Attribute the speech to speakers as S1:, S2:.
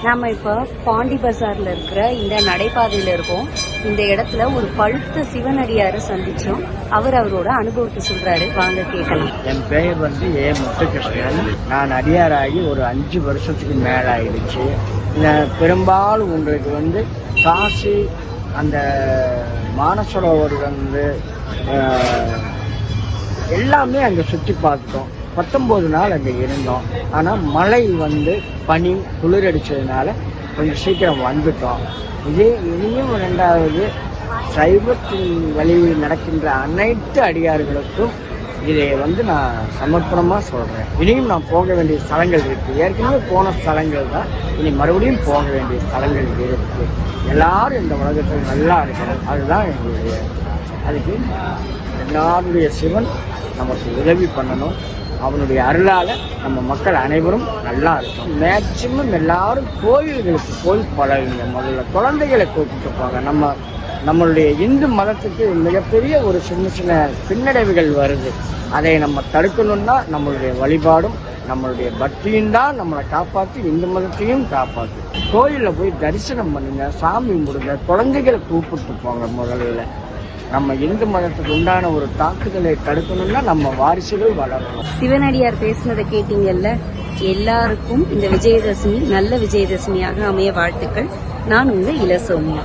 S1: நாம இப்போ பாண்டி பஜார்ல இருக்கிற இந்த நடைபாதையில இருக்கோம். இந்த இடத்துல ஒரு பழுத்த சிவனடியாரை சந்திச்சோம். அவரோட அனுபவத்தை சொல்றாரு, வாங்க கேட்கலாம்.
S2: என் பெயர் ஏ முத்துகிருஷ்ணன். நான் அடியாராகி ஒரு 5 வருஷத்துக்கு மேல ஆயிடுச்சு. பெரும்பாலும் உங்களுக்கு காசி அந்த மானசரோவர் எல்லாமே அங்க சுற்றி பார்த்தோம். 19 நாள் அங்கே இருந்தோம். ஆனால் மழை பனி குளிரடிச்சதுனால கொஞ்சம் சீக்கிரம் வந்துட்டோம். இனியும் 2வது சைவத்தின் வழியில் நடக்கின்ற அனைத்து அடியார்களுக்கும் இதை நான் சமர்ப்பணமாக சொல்கிறேன். இனியும் நான் போக வேண்டிய ஸ்தலங்கள் இருக்குது. ஏற்கனவே போன ஸ்தலங்கள் தான், இனி மறுபடியும் போக வேண்டிய ஸ்தலங்கள் இருக்குது. எல்லாரும் இந்த உலகத்தில் நல்லா இருக்கணும், அதுதான் எங்களுடைய. அதுக்கு எல்லாருடைய சிவன் நமக்கு உதவி பண்ணணும். அவனுடைய அருளால நம்ம மக்கள் அனைவரும் நல்லா இருக்கும். மேக்சிமம் எல்லாரும் கோயில்களுக்கு போய் பழகுங்க. முதல்ல குழந்தைகளை கூப்பிட்டு போங்க. நம்மளுடைய இந்து மதத்துக்கு மிகப்பெரிய ஒரு சின்ன சின்ன பின்னடைவுகள் வருது. அதை நம்ம தடுக்கணும்னா நம்மளுடைய வழிபாடும் நம்மளுடைய பக்தியும் தான் நம்மளை காப்பாற்றி இந்து மதத்தையும் காப்பாற்று. கோயிலில் போய் தரிசனம் பண்ணுங்க, சாமி முடுங்க, குழந்தைகளை கூப்பிட்டு போங்க. முதல்ல நம்ம இந்து மதத்துக்கு உண்டான ஒரு தாக்குதலை தடுக்கணும்னா நம்ம வாரிசுகள் வளரணும்.
S1: சிவனடியார் பேசினதை கேட்டீங்கல்ல. எல்லாருக்கும் இந்த விஜயதசமி நல்ல விஜயதசமியாக அமைய வாழ்த்துக்கள். நான் உங்க இளசோமியா.